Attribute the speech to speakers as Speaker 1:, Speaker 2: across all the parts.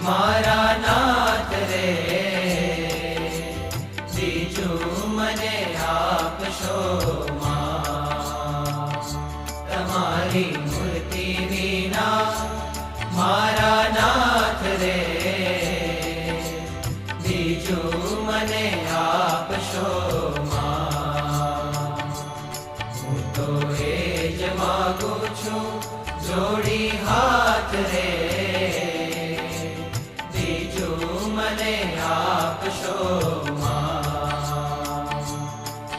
Speaker 1: મારા નાથ રે, બીજું મને આપશો માં. તમારી મૂર્તિ વિના મારા નાથ રે, બીજું મને આપશો માં. હું તો એ જ માગું છું જોડી હાથ રે, બીજું મને આપશો માં.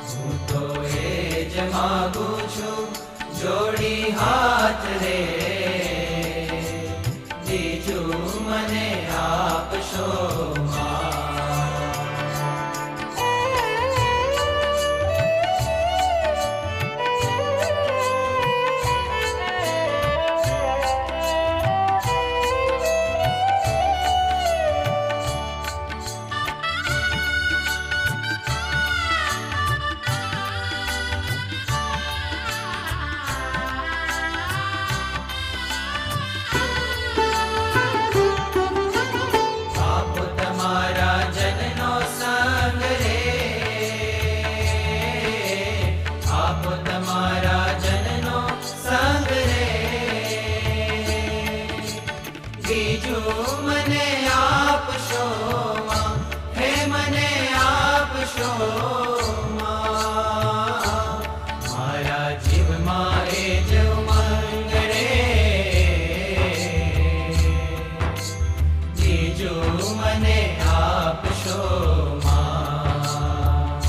Speaker 1: હું તો એ જ માગું છું જોડી હાથ રે, બીજું મને આપશો માં. બીજું મને આપશો માં, હે મને આપશો માં. મારા જીવમાં એ જ ઉમંગ રે, બીજું મને આપશો માં.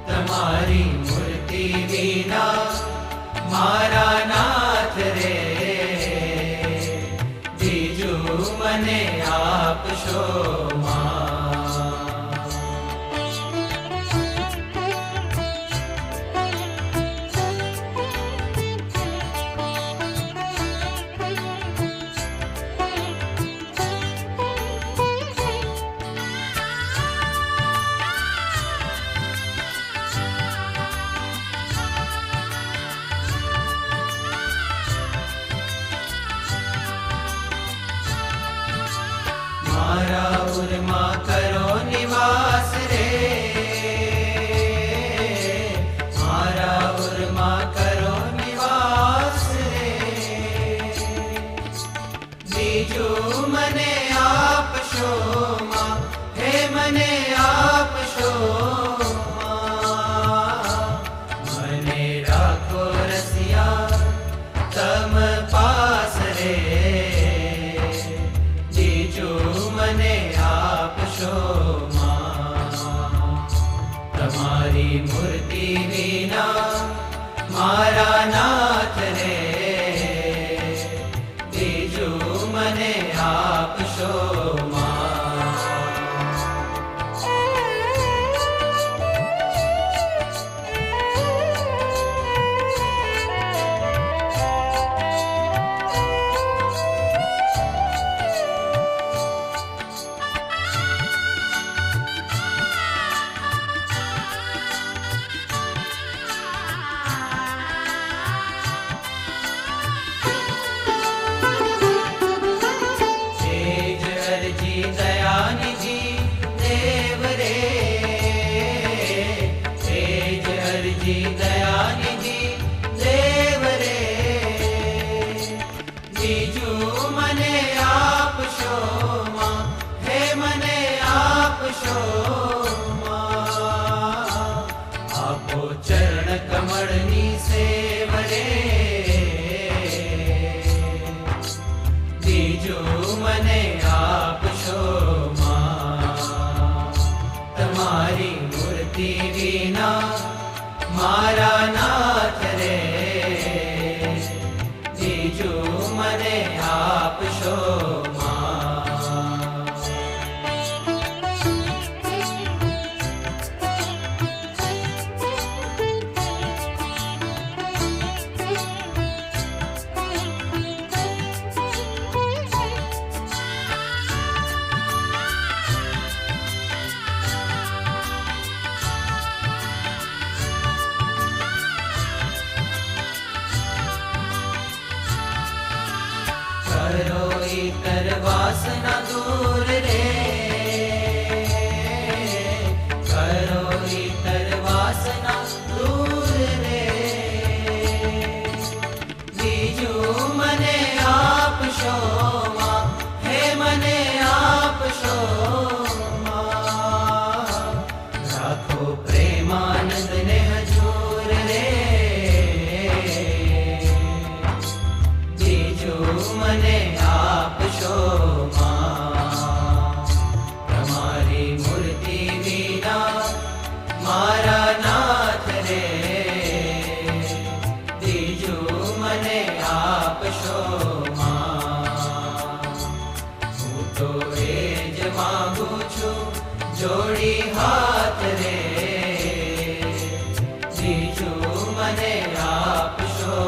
Speaker 1: તમારી મૂર્તિ વિના મારા નાથ રે, મને આપશો માં. મારા ઉરમાં કરો નિવાસ રે, મારા ઉરમાં કરો નિવાસ રે, બીજું મને આપશો માં, હે મને આપશો માં. મને રાખો રસિયા તમ પાસ રે, મને આપશો માં. તમારી મૂર્તિ વિના મારા નાથ રે, બીજું મને આપશો માં. દયાનિધિ દેવ રે, તેજ અરજી દયાનિધિ દેવ રે, બીજું મને આપશો માં, હે મને આપશો માં. આપો ચરણ કમળની સેવ રે, બીજું મને આપશો માં. તમારી મૂર્તિ વિના મારા નાથ રે, બીજું મને આપશો માં. ઈતર વાસના દૂર રે, કરો ઈતર વાસના દૂર રે. બીજું મને આપશો માં, હે મને આપશો માં, રાખો પ્રેમાનંદ ને હજૂર રે. બીજું મને આપશો માં, તમારી મૂર્તિ વિના મારા નાથ રે. બીજું મને આપશો માં, હું તો એ જ માંગુ છું જોડી હાથ રે. બીજું મને આપશો